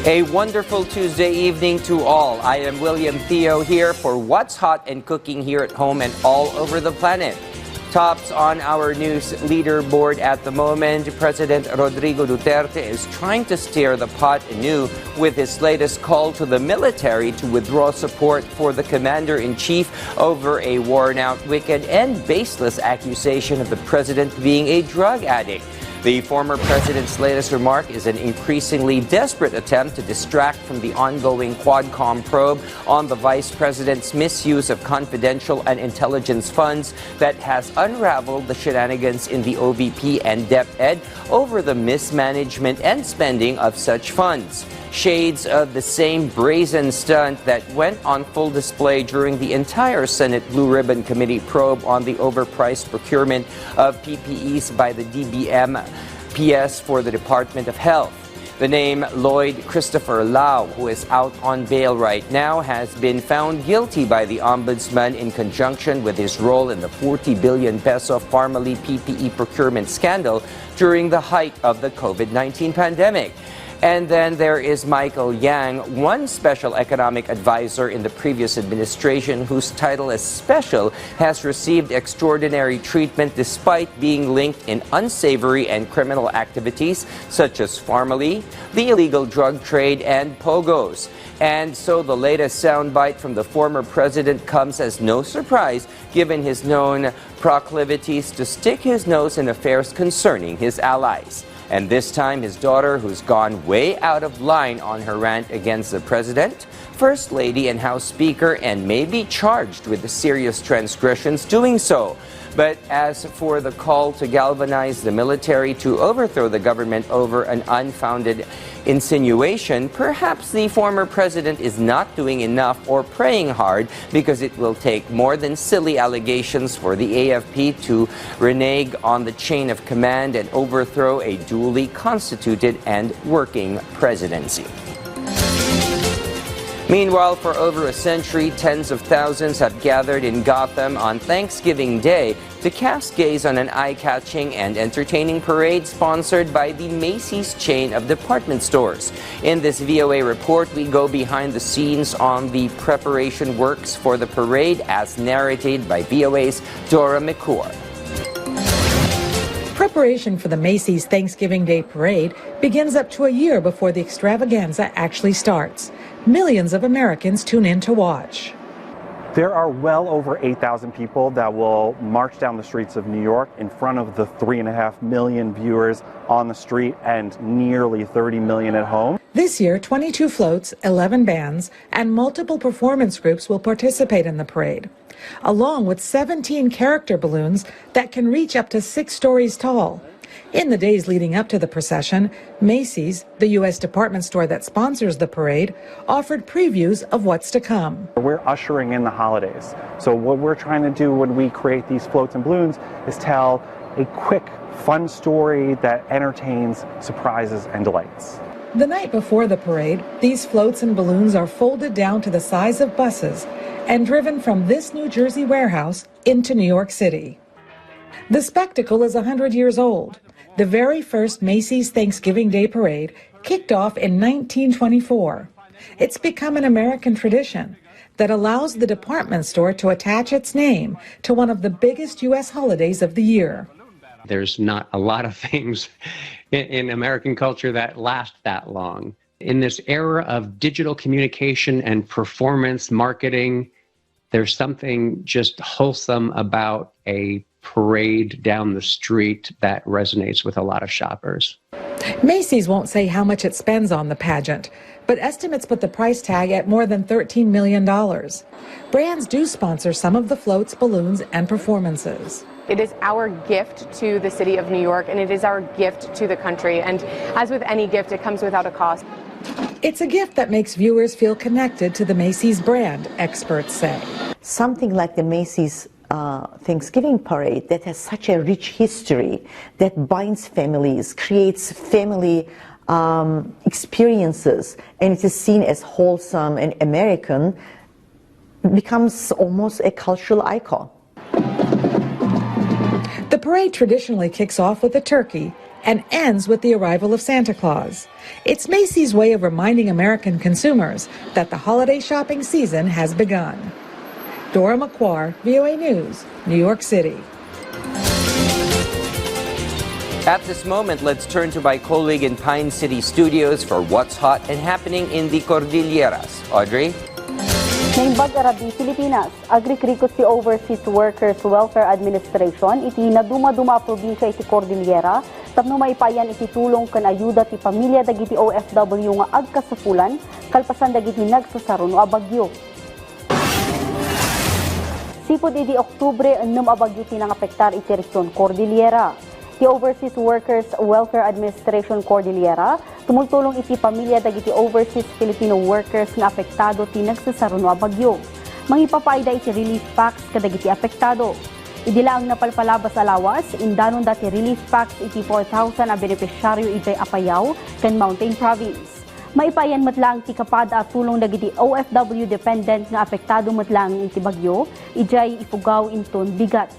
A wonderful Tuesday evening to all. I am William Theo here for what's hot and cooking here at home and all over the planet. Tops on our news leaderboard at the moment, President Rodrigo Duterte is trying to stir the pot anew with his latest call to the military to withdraw support for the commander-in-chief over a worn-out, wicked, and baseless accusation of the president being a drug addict. The former president's latest remark is an increasingly desperate attempt to distract from the ongoing Quadcom probe on the vice president's misuse of confidential and intelligence funds that has unraveled the shenanigans in the OVP and DepEd over the mismanagement and spending of such funds. Shades of the same brazen stunt that went on full display during the entire Senate Blue Ribbon Committee probe on the overpriced procurement of PPEs by the DBM PS for the Department of Health. The name Lloyd Christopher Lau, who is out on bail right now, has been found guilty by the Ombudsman in conjunction with his role in the 40 billion peso Pharmaly PPE procurement scandal during the height of the COVID-19 pandemic. And then there is Michael Yang, one special economic advisor in the previous administration whose title as special has received extraordinary treatment despite being linked in unsavory and criminal activities such as Pharmaly, the illegal drug trade, and pogos. And so the latest soundbite from the former president comes as no surprise given his known proclivities to stick his nose in affairs concerning his allies. And this time, his daughter, who's gone way out of line on her rant against the president, First Lady and House Speaker, and may be charged with serious transgressions doing so. But as for the call to galvanize the military to overthrow the government over an unfounded insinuation, perhaps the former president is not doing enough or praying hard, because it will take more than silly allegations for the AFP to renege on the chain of command and overthrow a duly constituted and working presidency. Meanwhile, for over a century, tens of thousands have gathered in Gotham on Thanksgiving Day to cast gaze on an eye-catching and entertaining parade sponsored by the Macy's chain of department stores. In this VOA report, we go behind the scenes on the preparation works for the parade as narrated by VOA's Dora McCour. Preparation for the Macy's Thanksgiving Day Parade begins up to a year before the extravaganza actually starts. Millions of Americans tune in to watch. There are well over 8,000 people that will march down the streets of New York in front of the 3.5 million viewers on the street and nearly 30 million at home. This year, 22 floats, 11 bands, and multiple performance groups will participate in the parade, along with 17 character balloons that can reach up to 6 stories tall. In the days leading up to the procession, Macy's, the U.S. department store that sponsors the parade, offered previews of what's to come. We're ushering in the holidays. So what we're trying to do when we create these floats and balloons is tell a quick, fun story that entertains, surprises, and delights. The night before the parade, these floats and balloons are folded down to the size of buses and driven from this New Jersey warehouse into New York City. The spectacle is 100 years old. The very first Macy's Thanksgiving Day Parade kicked off in 1924. It's become an American tradition that allows the department store to attach its name to one of the biggest U.S. holidays of the year. There's not a lot of things in American culture that last that long. In this era of digital communication and performance marketing, there's something just wholesome about a parade down the street that resonates with a lot of shoppers. Macy's won't say how much it spends on the pageant, but estimates put the price tag at more than $13 million. Brands do sponsor some of the floats, balloons, and performances. It is our gift to the city of New York, and it is our gift to the country. And as with any gift, it comes without a cost. It's a gift that makes viewers feel connected to the Macy's brand, experts say. Something like the Macy's Thanksgiving parade that has such a rich history, that binds families, creates family experiences, and it is seen as wholesome and American, becomes almost a cultural icon. The parade traditionally kicks off with a turkey and ends with the arrival of Santa Claus. It's Macy's way of reminding American consumers that the holiday shopping season has begun. Dora McQuarr, VOA News, New York City. At this moment, let's turn to my colleague in Pine City Studios for what's hot and happening in the Cordilleras. Audrey? Ngayon Arabi, Pilipinas, Agrikrikos ti Overseas Workers Welfare Administration, iti naduma-duma probinsya iti Cordillera, tapno maipayan iti tulong kan ayuda ti pamilya dagiti OFW nga agkasapulan, kalpasan dagiti nagsasaron o abagyo. Sipod iti Oktubre, 6 abagyo ti nangapektar iti Region Cordillera. Ti Overseas Workers Welfare Administration Cordillera, tumultulong iti pamilya dagiti overseas Filipino workers nga apektado ti nagsasaron o abagyo. Mangipapayda iti relief packs kadagiti apektado. Idila ang napalpalabas alawas, indanon dati relief packs iti 4,000 a benepisyaryo iti Apayao ken Mountain Province. Maipayan matlang ti kapada at tulong dagiti OFW dependent nga apektado matlang iti bagyo, ijay ipugaw inton bigat.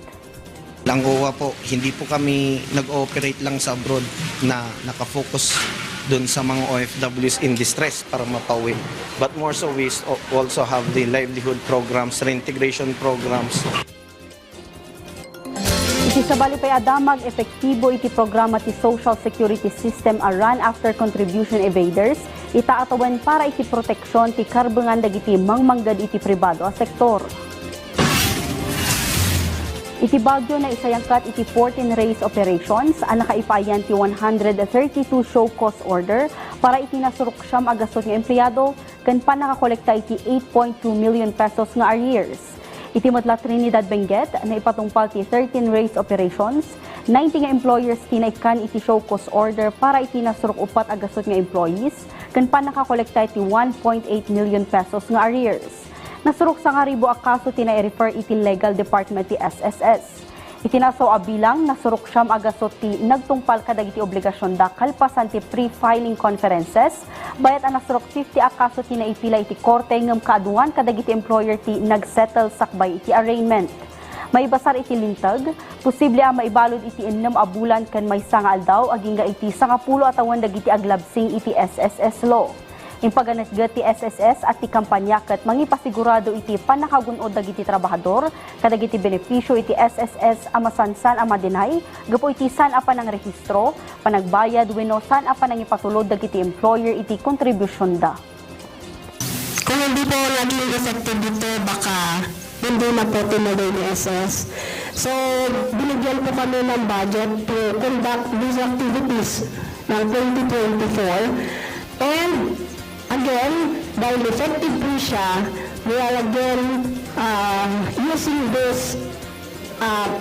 Ang OWWA po, hindi po kami nag-ooperate lang sa abroad na nakafocus dun sa mga OFWs in distress para mapauwi. But more so, we also have the livelihood programs, reintegration programs. Iti sa Balipay Adamag, epektibo iti programa ti Social Security System a run after contribution evaders, itaatawan para iti proteksyon ti karbengan dagiti mangmanggad iti pribado a sektor. Iti bagyo na isayangkat iti 14 race operations, ang nakaipayan ti 132 show cause order para iti nasuruksyam agasot nga empleyado, kan pa nakakolekta iti 8.2 million pesos nga arrears. Iti matla Trinidad Benguet na ipatungpal ti 13 race operations, 90 nga employers tinaikan iti show cause order para iti nasuruk upat agasot nga employees, kan pa nakakolekta iti 1.8 million pesos nga arrears. Nasurok sa nga ribo akaso tina-refer iti Legal Department ti SSS. Itinaso abilang nasurok siyam agasot ti nagtungpal kadagiti obligasyon da kalpasan ti pre-filing conferences, bayat ang nasurok 50 akaso tinaipila iti korte ngam kaaduan kadagiti employer ti nagsettle sakbay iti arraignment. May basar iti lintag, posible ang maibalod iti 6 a bulan kan may sanga aldaw aging ga iti 10 atawan dagiti aglabsing iti SSS law. Impaganatgat ti SSS at ti kampanya ket mangipasigurado iti panakagunod dagiti trabahador kadagiti benepisyo iti SSS a masansan a madinay gapo iti san a panang rehistro panagbayad wenno san a panang ipatulod dagiti employer iti kontribusyon da. Kung hindi po naging effective dito, baka hindi na po tinuloy ni SS. So, binigyan po kami ng budget to conduct these activities ng 2024. And again, dahil effective po siya, we are again using this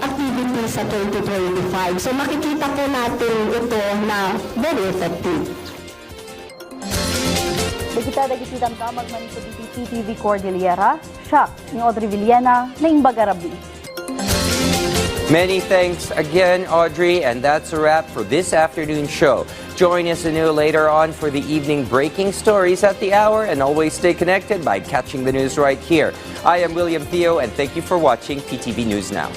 activity sa 2025. So makikita po natin ito na very effective. Dagiti damdamag man ito diti PTV Cordillera, siya ni Audrey Villena na Imbagarabi. Many thanks again, Audrey, and that's a wrap for this afternoon show. Join us anew later on for the evening breaking stories at the hour, and always stay connected by catching the news right here. I am William Theo, and thank you for watching PTV News Now.